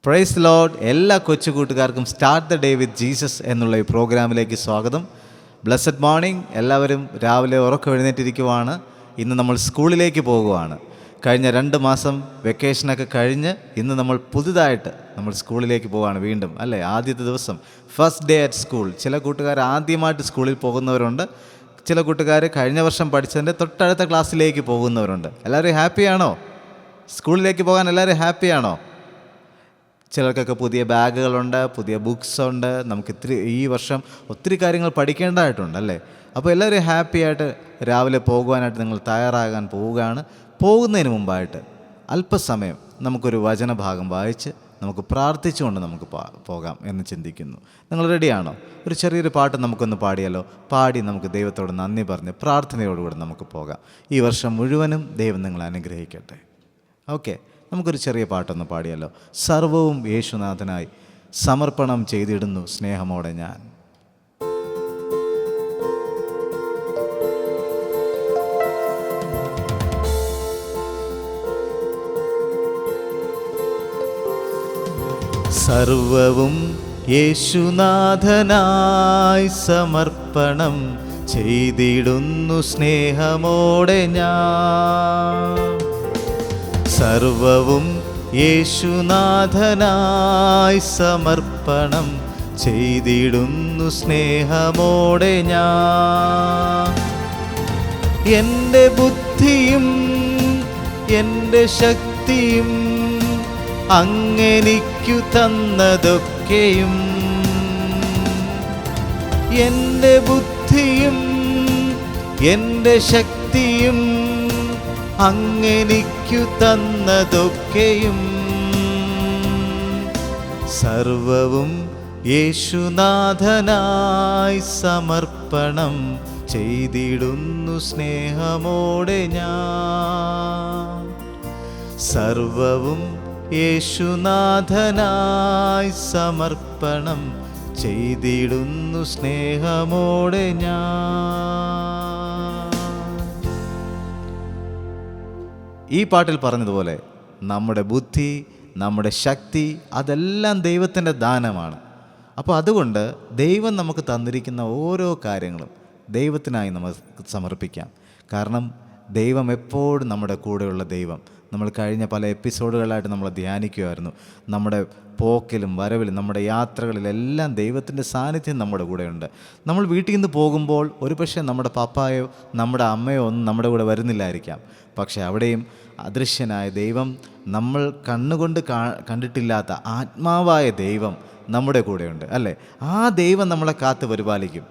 Praise Lord. എല്ലാ കൊച്ചു കൂട്ടുകാർക്കും start the day with Jesus എന്നുള്ള ഈ പ്രോഗ്രാമിലേക്ക് സ്വാഗതം. Blessed morning. എല്ലാവരും രാവിലെ ഉറക്കം എഴുന്നേറ്റിരിക്കുവാണ്. ഇന്ന് നമ്മൾ സ്കൂളിലേക്ക് പോകുവാണ്. കഴിഞ്ഞ 2 മാസം വെക്കേഷനൊക്കെ കഴിഞ്ഞ് ഇന്ന് നമ്മൾ പുതുതായിട്ട് നമ്മൾ സ്കൂളിലേക്ക് പോവുകയാണ് വീണ്ടും, അല്ലേ? ആദ്യത്തെ ദിവസം, ഫസ്റ്റ് ഡേ അറ്റ് സ്കൂൾ. ചില കൂട്ടുകാർ ആദ്യമായിട്ട് സ്കൂളിൽ പോകുന്നവരുണ്ട്, ചില കൂട്ടുകാർ കഴിഞ്ഞ വർഷം പഠിച്ചതിൻ്റെ തൊട്ടടുത്ത ക്ലാസ്സിലേക്ക് പോകുന്നവരുണ്ട്. എല്ലാവരും ഹാപ്പിയാണോ? സ്കൂളിലേക്ക് പോകാൻ എല്ലാവരും ഹാപ്പിയാണോ? ചിലർക്കൊക്കെ പുതിയ ബാഗുകളുണ്ട്, പുതിയ ബുക്സ് ഉണ്ട്. നമുക്ക് ഈ വർഷം ഒത്തിരി കാര്യങ്ങൾ പഠിക്കേണ്ടതായിട്ടുണ്ട്, അല്ലേ? അപ്പോൾ എല്ലാവരും ഹാപ്പിയായിട്ട് രാവിലെ പോകുവാനായിട്ട് നിങ്ങൾ തയ്യാറാകാൻ പോവുകയാണ്. പോകുന്നതിന് മുമ്പായിട്ട് അല്പസമയം നമുക്കൊരു വചനഭാഗം വായിച്ച് നമുക്ക് പ്രാർത്ഥിച്ചുകൊണ്ട് നമുക്ക് പോകാം എന്ന് ചിന്തിക്കുന്നു. നിങ്ങൾ റെഡിയാണോ? ഒരു ചെറിയൊരു പാട്ട് നമുക്കൊന്ന് പാടിയാലോ? പാടി നമുക്ക് ദൈവത്തോട് നന്ദി പറഞ്ഞ് പ്രാർത്ഥനയോടുകൂടി നമുക്ക് പോകാം. ഈ വർഷം മുഴുവനും ദൈവം നിങ്ങളെ അനുഗ്രഹിക്കട്ടെ. ഓക്കെ, നമുക്കൊരു ചെറിയ പാട്ടൊന്ന് പാടിയല്ലോ. സർവവും യേശുനാഥനായി സമർപ്പണം ചെയ്തിടുന്നു സ്നേഹമോടെ ഞാൻ. സർവവും യേശുനാഥനായി സമർപ്പണം ചെയ്തിടുന്നു സ്നേഹമോടെ ഞാൻ. സർവവും യേശുനാഥനായി സമർപ്പണം ചെയ്തിടുന്നു സ്നേഹമോടെ ഞാൻ. എൻ്റെ ബുദ്ധിയും എൻ്റെ ശക്തിയും അങ്ങെനിക്കു തന്നതൊക്കെയും, എൻ്റെ ബുദ്ധിയും എൻ്റെ ശക്തിയും അങ്ങെനിക്കു തന്നതൊക്കെയും, സർവവും യേശുനാഥനായി സമർപ്പണം ചെയ്തിടുന്നു സ്നേഹമോടെ ഞാൻ. സർവവും യേശുനാഥനായി സമർപ്പണം ചെയ്തിടുന്നു സ്നേഹമോടെ ഞാൻ. ഈ പാട്ടിൽ പറഞ്ഞതുപോലെ നമ്മുടെ ബുദ്ധി, നമ്മുടെ ശക്തി, അതെല്ലാം ദൈവത്തിൻ്റെ ദാനമാണ്. അപ്പോൾ അതുകൊണ്ട് ദൈവം നമുക്ക് തന്നിരിക്കുന്ന ഓരോ കാര്യങ്ങളും ദൈവത്തിനായി നമുക്ക് സമർപ്പിക്കാം. കാരണം ദൈവം എപ്പോഴും നമ്മുടെ കൂടെയുള്ള ദൈവം. നമ്മൾ കഴിഞ്ഞ പല എപ്പിസോഡുകളായിട്ട് നമ്മൾ ധ്യാനിക്കുമായിരുന്നു. നമ്മുടെ പോക്കിലും വരവിലും നമ്മുടെ യാത്രകളിലെല്ലാം ദൈവത്തിൻ്റെ സാന്നിധ്യം നമ്മുടെ കൂടെയുണ്ട്. നമ്മൾ വീട്ടിൽ നിന്ന് പോകുമ്പോൾ ഒരുപക്ഷെ നമ്മുടെ പപ്പായോ നമ്മുടെ അമ്മയോ ഒന്നും നമ്മുടെ കൂടെ വരുന്നില്ലായിരിക്കാം. പക്ഷേ അവിടെയും അദൃശ്യനായ ദൈവം, നമ്മൾ കണ്ണുകൊണ്ട് കണ്ടിട്ടില്ലാത്ത ആത്മാവായ ദൈവം നമ്മുടെ കൂടെയുണ്ട്, അല്ലേ? ആ ദൈവം നമ്മളെ കാത്ത് പരിപാലിക്കും.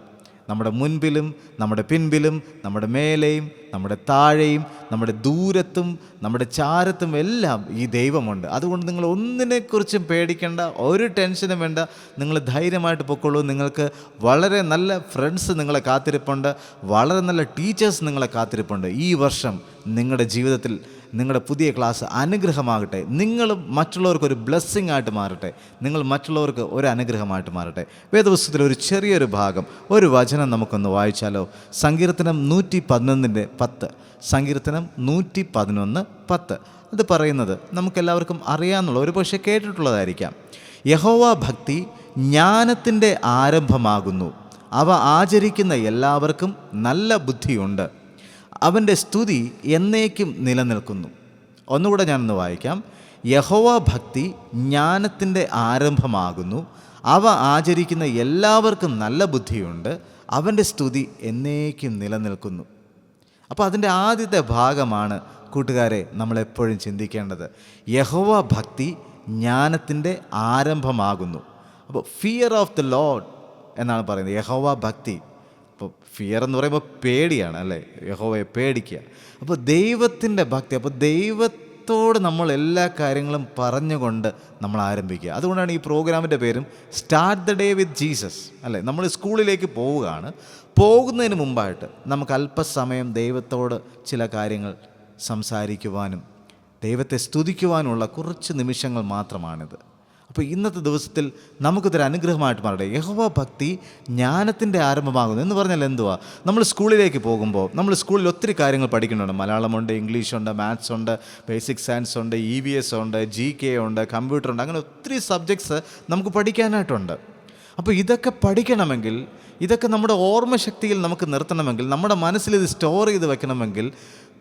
നമ്മുടെ മുൻപിലും നമ്മുടെ പിൻപിലും നമ്മുടെ മേലെയും നമ്മുടെ താഴെയും നമ്മുടെ ദൂരത്തും നമ്മുടെ ചാരത്തും എല്ലാം ഈ ദൈവമുണ്ട്. അതുകൊണ്ട് നിങ്ങൾ ഒന്നിനെക്കുറിച്ചും പേടിക്കേണ്ട, ഒരു ടെൻഷനും വേണ്ട. നിങ്ങൾ ധൈര്യമായിട്ട് പൊക്കോളൂ. നിങ്ങൾക്ക് വളരെ നല്ല ഫ്രണ്ട്സ് നിങ്ങളെ കാത്തിരിപ്പുണ്ട്, വളരെ നല്ല ടീച്ചേഴ്സ് നിങ്ങളെ കാത്തിരിപ്പുണ്ട്. ഈ വർഷം നിങ്ങളുടെ ജീവിതത്തിൽ നിങ്ങളുടെ പുതിയ ക്ലാസ് അനുഗ്രഹമാകട്ടെ. നിങ്ങളും മറ്റുള്ളവർക്കൊരു ബ്ലെസ്സിങ് ആയിട്ട് മാറട്ടെ. നിങ്ങൾ മറ്റുള്ളവർക്ക് ഒരു അനുഗ്രഹമായിട്ട് മാറട്ടെ. വേദപുസ്തകത്തിലെ ഒരു ചെറിയൊരു ഭാഗം, ഒരു വചനം നമുക്കൊന്ന് വായിച്ചാലോ? സങ്കീർത്തനം 111:10. സങ്കീർത്തനം 111:10. അത് പറയുന്നത് നമുക്കെല്ലാവർക്കും അറിയാമെന്നുള്ള, ഒരു പക്ഷേ കേട്ടിട്ടുള്ളതായിരിക്കാം. യഹോവ ഭക്തി ജ്ഞാനത്തിൻ്റെ ആരംഭമാകുന്നു, അവ ആചരിക്കുന്ന എല്ലാവർക്കും നല്ല ബുദ്ധിയുണ്ട്, അവൻ്റെ സ്തുതി എന്നേക്കും നിലനിൽക്കുന്നു. ഒന്നുകൂടെ ഞാനൊന്ന് വായിക്കാം. യഹോവ ഭക്തി ജ്ഞാനത്തിൻ്റെ ആരംഭമാകുന്നു, അവ ആചരിക്കുന്ന എല്ലാവർക്കും നല്ല ബുദ്ധിയുണ്ട്, അവൻ്റെ സ്തുതി എന്നേക്കും നിലനിൽക്കുന്നു. അപ്പോൾ അതിൻ്റെ ആദ്യത്തെ ഭാഗമാണ് കൂട്ടുകാരെ നമ്മളെപ്പോഴും ചിന്തിക്കേണ്ടത്. യഹോവ ഭക്തി ജ്ഞാനത്തിൻ്റെ ആരംഭമാകുന്നു. അപ്പോൾ ഫിയർ ഓഫ് ദ ലോർഡ് എന്നാണ് പറയുന്നത് യഹോവ ഭക്തി. അപ്പോൾ ഫിയർ എന്ന് പറയുമ്പോൾ പേടിയാണ്, അല്ലേ? യഹോവയെ പേടിക്കുക. അപ്പോൾ ദൈവത്തിൻ്റെ ഭക്തി, അപ്പോൾ ദൈവത്തോട് നമ്മൾ എല്ലാ കാര്യങ്ങളും പറഞ്ഞുകൊണ്ട് നമ്മൾ ആരംഭിക്കുക. അതുകൊണ്ടാണ് ഈ പ്രോഗ്രാമിൻ്റെ പേരും start the day with Jesus, അല്ലേ? നമ്മൾ സ്കൂളിലേക്ക് പോവുകയാണ്. പോകുന്നതിന് മുമ്പായിട്ട് നമുക്ക് അല്പസമയം ദൈവത്തോട് ചില കാര്യങ്ങൾ സംസാരിക്കുവാനും ദൈവത്തെ സ്തുതിക്കുവാനുമുള്ള കുറച്ച് നിമിഷങ്ങൾ മാത്രമാണിത്. അപ്പോൾ ഇന്നത്തെ ദിവസത്തിൽ നമുക്കിതൊരു അനുഗ്രഹമായിട്ട് മാറട്ടെ. യഹോവ ഭക്തി ജ്ഞാനത്തിൻ്റെ ആരംഭമാകുന്നു എന്ന് പറഞ്ഞാൽ എന്തുവാ? നമ്മൾ സ്കൂളിലേക്ക് പോകുമ്പോൾ നമ്മൾ സ്കൂളിൽ ഒത്തിരി കാര്യങ്ങൾ പഠിക്കുന്നുണ്ട്. മലയാളമുണ്ട്, ഇംഗ്ലീഷുണ്ട്, മാത്സ് ഉണ്ട്, ബേസിക് സയൻസ് ഉണ്ട്, EVS ഉണ്ട്, GK ഉണ്ട്, കമ്പ്യൂട്ടർ ഉണ്ട്, അങ്ങനെ ഒത്തിരി സബ്ജക്ട്സ് നമുക്ക് പഠിക്കാനായിട്ടുണ്ട്. അപ്പോൾ ഇതൊക്കെ പഠിക്കണമെങ്കിൽ, ഇതൊക്കെ നമ്മുടെ ഓർമ്മശക്തിയിൽ നമുക്ക് നിർത്തണമെങ്കിൽ, നമ്മുടെ മനസ്സിൽ ഇത് സ്റ്റോർ ചെയ്ത് വെക്കണമെങ്കിൽ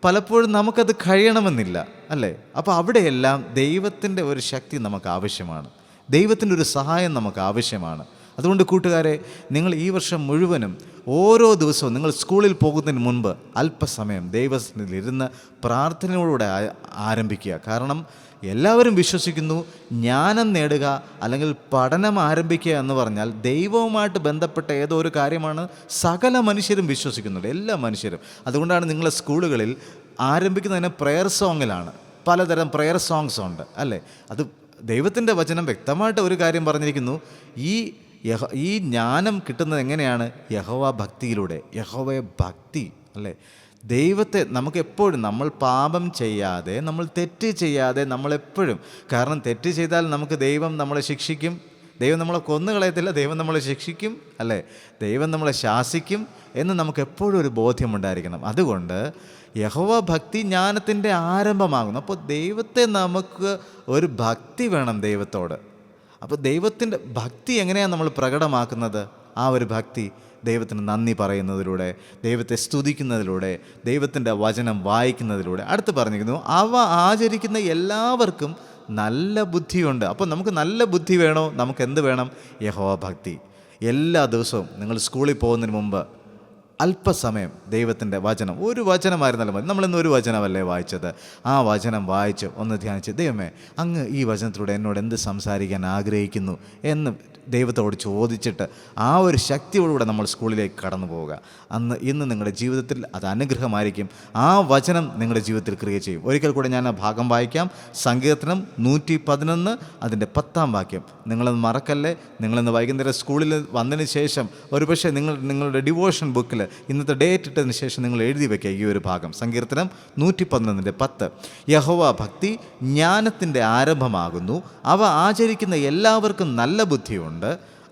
പലപ്പോഴും നമുക്കത് കഴിയണമെന്നില്ല, അല്ലേ? അപ്പോൾ അവിടെയെല്ലാം ദൈവത്തിൻ്റെ ഒരു ശക്തി നമുക്ക് ആവശ്യമാണ്, ദൈവത്തിൻ്റെ ഒരു സഹായം നമുക്ക് ആവശ്യമാണ്. അതുകൊണ്ട് കൂട്ടുകാരെ, നിങ്ങൾ ഈ വർഷം മുഴുവനും ഓരോ ദിവസവും നിങ്ങൾ സ്കൂളിൽ പോകുന്നതിന് മുൻപ് അല്പസമയം ദൈവസന്നിധിയിൽ ഇരുന്ന് പ്രാർത്ഥനയോടുകൂടെ ആരംഭിക്കുക. കാരണം എല്ലാവരും വിശ്വസിക്കുന്നു ജ്ഞാനം നേടുക അല്ലെങ്കിൽ പഠനം ആരംഭിക്കുക എന്ന് പറഞ്ഞാൽ ദൈവവുമായിട്ട് ബന്ധപ്പെട്ട ഏതോ ഒരു കാര്യമാണ് സകല മനുഷ്യരും വിശ്വസിക്കുന്നുണ്ട്, എല്ലാ മനുഷ്യരും. അതുകൊണ്ടാണ് നിങ്ങളെ സ്കൂളുകളിൽ ആരംഭിക്കുന്നതിന് പ്രെയർ സോങ്ങിലാണ്. പലതരം പ്രെയർ സോങ്സ് ഉണ്ട്, അല്ലേ? അത് ദൈവത്തിൻ്റെ വചനം വ്യക്തമായിട്ട് ഒരു കാര്യം പറഞ്ഞിരിക്കുന്നു. ഈ ജ്ഞാനം കിട്ടുന്നത് എങ്ങനെയാണ്? യഹോവ ഭക്തിയിലൂടെ. യഹോവയെ ഭക്തി, അല്ലേ? ദൈവത്തെ നമുക്കെപ്പോഴും, നമ്മൾ പാപം ചെയ്യാതെ, നമ്മൾ തെറ്റ് ചെയ്യാതെ, നമ്മളെപ്പോഴും, കാരണം തെറ്റ് ചെയ്താൽ നമുക്ക് ദൈവം നമ്മളെ ശിക്ഷിക്കും. ദൈവം നമ്മളെ കൊന്നുകളയത്തില്ല, ദൈവം നമ്മളെ ശിക്ഷിക്കും, അല്ലേ? ദൈവം നമ്മളെ ശാസിക്കും എന്ന് നമുക്ക് എപ്പോഴും ഒരു ബോധ്യമുണ്ടായിരിക്കണം. അതുകൊണ്ട് യഹോവ ഭക്തി ജ്ഞാനത്തിൻ്റെ ആരംഭമാകുന്നു. അപ്പോൾ ദൈവത്തെ നമുക്ക് ഒരു ഭക്തി വേണം ദൈവത്തോട്. അപ്പോൾ ദൈവത്തിൻ്റെ ഭക്തി എങ്ങനെയാണ് നമ്മൾ പ്രകടമാക്കുന്നത്? ആ ഒരു ഭക്തി ദൈവത്തിന് നന്ദി പറയുന്നതിലൂടെ, ദൈവത്തെ സ്തുതിക്കുന്നതിലൂടെ, ദൈവത്തിൻ്റെ വചനം വായിക്കുന്നതിലൂടെ. അടുത്ത് പറഞ്ഞിരിക്കുന്നു, അവ ആചരിക്കുന്ന എല്ലാവർക്കും നല്ല ബുദ്ധിയുണ്ട്. അപ്പോൾ നമുക്ക് നല്ല ബുദ്ധി വേണോ? നമുക്ക് എന്ത് വേണം? യഹോവ ഭക്തി. എല്ലാ ദിവസവും നിങ്ങൾ സ്കൂളിൽ പോകുന്നതിന് മുമ്പ് അല്പസമയം ദൈവത്തിൻ്റെ വചനം, ഒരു വചനമായിരുന്നാലും മതി. നമ്മളിന്ന് ഒരു വചനമല്ലേ വായിച്ചത്? ആ വചനം വായിച്ച് ഒന്ന് ധ്യാനിച്ച്, ദൈവമേ അങ്ങ് ഈ വചനത്തിലൂടെ എന്നോട് എന്ത് സംസാരിക്കാൻ ആഗ്രഹിക്കുന്നു എന്ന് ദൈവത്തോട് ചോദിച്ചിട്ട് ആ ഒരു ശക്തിയോടുകൂടെ നമ്മൾ സ്കൂളിലേക്ക് കടന്നു പോവുക. ഇന്ന് നിങ്ങളുടെ ജീവിതത്തിൽ അത് അനുഗ്രഹമായിരിക്കും. ആ വചനം നിങ്ങളുടെ ജീവിതത്തിൽ ക്രിയ ചെയ്യും. ഒരിക്കൽ കൂടെ ഞാൻ ആ ഭാഗം വായിക്കാം. സങ്കീർത്തനം 111 അതിൻ്റെ 10-ാം വാക്യം. നിങ്ങളത് മറക്കല്ലേ. നിങ്ങളിന്ന് വൈകുന്നേരം സ്കൂളിൽ വന്നതിന് ശേഷം ഒരുപക്ഷെ നിങ്ങളുടെ ഡിവോഷൻ ബുക്കിൽ ഇന്നത്തെ ഡേറ്റ് ഇട്ടതിന് ശേഷം നിങ്ങൾ എഴുതി വയ്ക്കുക ഈ ഒരു ഭാഗം. സങ്കീർത്തനം 111:10. യഹോവ ഭക്തി ജ്ഞാനത്തിൻ്റെ ആരംഭമാകുന്നു, അവ ആചരിക്കുന്ന എല്ലാവർക്കും നല്ല ബുദ്ധിയുണ്ട്,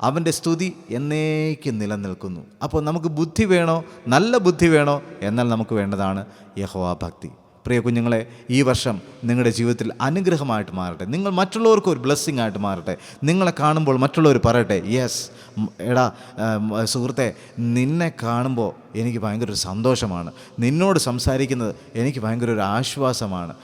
അവൻ്റെ സ്തുതി എന്നേക്കും നിലനിൽക്കുന്നു. അപ്പോൾ നമുക്ക് ബുദ്ധി വേണോ? നല്ല ബുദ്ധി വേണോ? എന്നാൽ നമുക്ക് വേണ്ടതാണ് യഹോവ ഭക്തി. പ്രിയ കുഞ്ഞുങ്ങളെ, ഈ വർഷം നിങ്ങളുടെ ജീവിതത്തിൽ അനുഗ്രഹമായിട്ട് മാറട്ടെ. നിങ്ങൾ മറ്റുള്ളവർക്ക് ഒരു ബ്ലെസ്സിങ് ആയിട്ട് മാറട്ടെ. നിങ്ങളെ കാണുമ്പോൾ മറ്റുള്ളവർ പറയട്ടെ, യെസ് എടാ സുഹൃത്തെ, നിന്നെ കാണുമ്പോൾ എനിക്ക് ഭയങ്കര ഒരു സന്തോഷമാണ്, നിന്നോട് സംസാരിക്കുന്നത് എനിക്ക് ഭയങ്കര ഒരു ആശ്വാസമാണ്,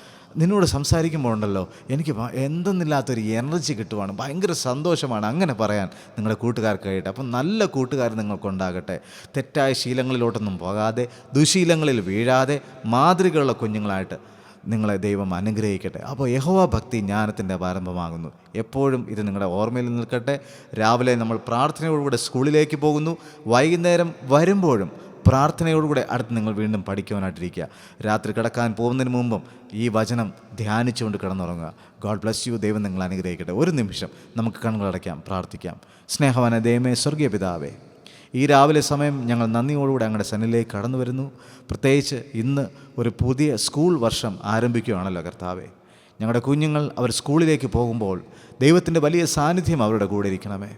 നിന്നോട് സംസാരിക്കുമ്പോൾ ഉണ്ടല്ലോ എനിക്ക് എന്തെന്നില്ലാത്തൊരു എനർജി കിട്ടുവാണ്, ഭയങ്കര സന്തോഷമാണ്. അങ്ങനെ പറയാൻ നിങ്ങളുടെ കൂട്ടുകാർക്ക് കഴിയട്ടെ. അപ്പം നല്ല കൂട്ടുകാർ നിങ്ങൾക്കുണ്ടാകട്ടെ. തെറ്റായ ശീലങ്ങളിലോട്ടൊന്നും പോകാതെ, ദുശീലങ്ങളിൽ വീഴാതെ മാതൃകയുള്ള കുഞ്ഞുങ്ങളായിട്ട് നിങ്ങളെ ദൈവം അനുഗ്രഹിക്കട്ടെ. അപ്പോൾ യഹോവ ഭക്തി ജ്ഞാനത്തിൻ്റെ ആരംഭമാകുന്നു. എപ്പോഴും ഇത് നിങ്ങളുടെ ഓർമ്മയിൽ നിൽക്കട്ടെ. രാവിലെ നമ്മൾ പ്രാർത്ഥനയോടുകൂടെ സ്കൂളിലേക്ക് പോകുന്നു. വൈകുന്നേരം വരുമ്പോഴും പ്രാർത്ഥനയോടുകൂടെ അടുത്ത് നിങ്ങൾ വീണ്ടും പഠിക്കുവാനായിട്ടിരിക്കുക. രാത്രി കിടക്കാൻ പോകുന്നതിന് മുമ്പും ഈ വചനം ധ്യാനിച്ചുകൊണ്ട് കിടന്നുറങ്ങുക. God bless you. ദൈവം നിങ്ങൾ അനുഗ്രഹിക്കട്ടെ. ഒരു നിമിഷം നമുക്ക് കണ്ണുകളടയ്ക്കാം, പ്രാർത്ഥിക്കാം. സ്നേഹവാന ദൈവമേ, സ്വർഗീയ പിതാവേ, ഈ രാവിലെ സമയം ഞങ്ങൾ നന്ദിയോടുകൂടെ അങ്ങയുടെ സന്നിധിയിലേക്ക് കടന്നു വരുന്നു. പ്രത്യേകിച്ച് ഇന്ന് ഒരു പുതിയ സ്കൂൾ വർഷം ആരംഭിക്കുകയാണല്ലോ കർത്താവേ. ഞങ്ങളുടെ കുഞ്ഞുങ്ങൾ അവർ സ്കൂളിലേക്ക് പോകുമ്പോൾ ദൈവത്തിൻ്റെ വലിയ സാന്നിധ്യം അവരുടെ കൂടെ ഇരിക്കണമേ.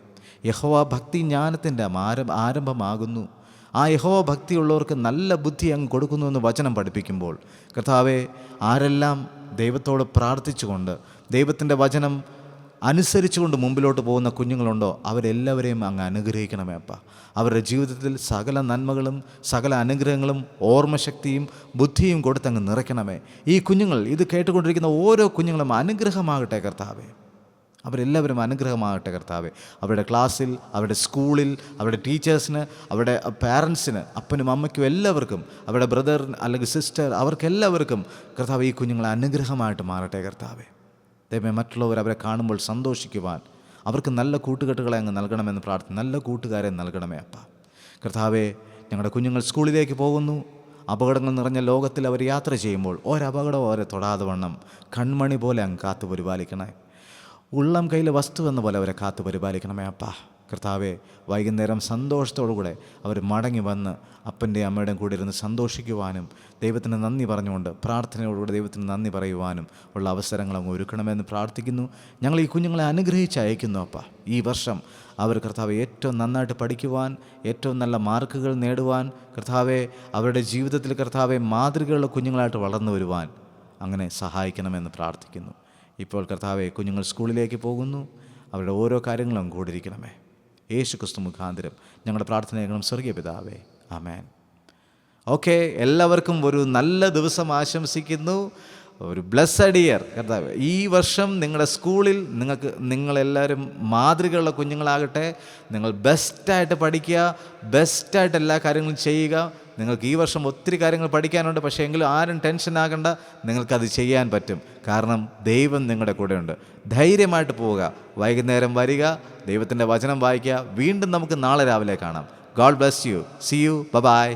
യഹോവ ഭക്തി ജ്ഞാനത്തിൻ്റെ ആരംഭമാകുന്നു. ആ യഹോവ ഭക്തിയുള്ളവർക്ക് നല്ല ബുദ്ധി അങ്ങ് കൊടുക്കുന്നു എന്ന് വചനം പഠിപ്പിക്കുമ്പോൾ കർത്താവെ, ആരെല്ലാം ദൈവത്തോട് പ്രാർത്ഥിച്ചുകൊണ്ട് ദൈവത്തിൻ്റെ വചനം അനുസരിച്ചുകൊണ്ട് മുമ്പിലോട്ട് പോകുന്ന കുഞ്ഞുങ്ങളുണ്ടോ അവരെല്ലാവരെയും അങ്ങ് അനുഗ്രഹിക്കണമേ അപ്പ. അവരുടെ ജീവിതത്തിൽ സകല നന്മകളും സകല അനുഗ്രഹങ്ങളും ഓർമ്മശക്തിയും ബുദ്ധിയും കൊടുത്തങ്ങ് നിറയ്ക്കണമേ. ഈ കുഞ്ഞുങ്ങൾ ഇത് കേട്ടുകൊണ്ടിരിക്കുന്ന ഓരോ കുഞ്ഞുങ്ങളും അനുഗ്രഹമാകട്ടെ കർത്താവേ. അവരെല്ലാവരും അനുഗ്രഹമാകട്ടെ കർത്താവേ. അവരുടെ ക്ലാസ്സിൽ, അവരുടെ സ്കൂളിൽ, അവരുടെ ടീച്ചേഴ്സിന്, അവരുടെ പാരൻസിന്, അപ്പനും അമ്മയ്ക്കും എല്ലാവർക്കും, അവരുടെ ബ്രദർ അല്ലെങ്കിൽ സിസ്റ്റർ, അവർക്കെല്ലാവർക്കും കർത്താവ് ഈ കുഞ്ഞുങ്ങളെ അനുഗ്രഹമായിട്ട് മാറട്ടെ കർത്താവേ. ദൈവമേ, മറ്റുള്ളവർ അവരെ കാണുമ്പോൾ സന്തോഷിക്കുവാൻ അവർക്ക് നല്ല കൂട്ടുകെട്ടുകളെ അങ്ങ് നൽകണമെന്ന് പ്രാർത്ഥന. നല്ല കൂട്ടുകാരെ നൽകണമേ അപ്പ. കർത്താവേ, ഞങ്ങളുടെ കുഞ്ഞുങ്ങൾ സ്കൂളിലേക്ക് പോകുന്നു. അപകടങ്ങൾ നിറഞ്ഞ ലോകത്തിൽ അവർ യാത്ര ചെയ്യുമ്പോൾ ഒരപകടവും അവരെ തൊടാതെ വണ്ണം കൺമണി പോലെ അങ്ങ് കാത്തു പരിപാലിക്കണേ. ഉള്ളം കയ്യിലെ വസ്തു എന്ന പോലെ അവരെ കാത്തു പരിപാലിക്കണമേ അപ്പ. കർത്താവെ, വൈകുന്നേരം സന്തോഷത്തോടുകൂടെ അവർ മടങ്ങി വന്ന് അപ്പൻ്റെയും അമ്മയുടെയും കൂടെ ഇരുന്ന് സന്തോഷിക്കുവാനും ദൈവത്തിന് നന്ദി പറഞ്ഞുകൊണ്ട് പ്രാർത്ഥനയോടുകൂടി ദൈവത്തിന് നന്ദി പറയുവാനും ഉള്ള അവസരങ്ങൾ അങ്ങ് ഒരുക്കണമെന്ന് പ്രാർത്ഥിക്കുന്നു. ഞങ്ങൾ ഈ കുഞ്ഞുങ്ങളെ അനുഗ്രഹിച്ച് അയക്കുന്നു അപ്പ. ഈ വർഷം അവർ കർത്താവെ ഏറ്റവും നന്നായിട്ട് പഠിക്കുവാൻ, ഏറ്റവും നല്ല മാർക്കുകൾ നേടുവാൻ, കർത്താവെ അവരുടെ ജീവിതത്തിൽ കർത്താവെ മാതൃകയുള്ള കുഞ്ഞുങ്ങളായിട്ട് വളർന്നു വരുവാൻ അങ്ങനെ സഹായിക്കണമെന്ന് പ്രാർത്ഥിക്കുന്നു. ഇപ്പോൾ കർത്താവെ കുഞ്ഞുങ്ങൾ സ്കൂളിലേക്ക് പോകുന്നു, അവരുടെ ഓരോ കാര്യങ്ങളും കൂടിയിരിക്കണമേ. യേശു ക്രിസ്തു മുഖാന്തരം ഞങ്ങളുടെ പ്രാർത്ഥനകളും സ്വർഗീയ പിതാവേ, ആമേൻ. ഓക്കെ, എല്ലാവർക്കും ഒരു നല്ല ദിവസം ആശംസിക്കുന്നു. ഒരു ബ്ലെസ്സഡ് ഇയർ. കർത്താവേ, ഈ വർഷം നിങ്ങളുടെ സ്കൂളിൽ നിങ്ങളെല്ലാവരും മാതൃകയുള്ള കുഞ്ഞുങ്ങളാകട്ടെ. നിങ്ങൾ ബെസ്റ്റായിട്ട് പഠിക്കുക, ബെസ്റ്റായിട്ട് എല്ലാ കാര്യങ്ങളും ചെയ്യുക. നിങ്ങൾക്ക് ഈ വർഷം ഒത്തിരി കാര്യങ്ങൾ പഠിക്കാനുണ്ട്, പക്ഷേ എങ്കിലും ആരും ടെൻഷൻ ആകണ്ട, നിങ്ങൾക്കത് ചെയ്യാൻ പറ്റും. കാരണം ദൈവം നിങ്ങളുടെ കൂടെയുണ്ട്. ധൈര്യമായിട്ട് പോവുക, വൈകുന്നേരം വരിക, ദൈവത്തിൻ്റെ വചനം വായിക്കുക. വീണ്ടും നമുക്ക് നാളെ രാവിലെ കാണാം. God bless you. See you. By.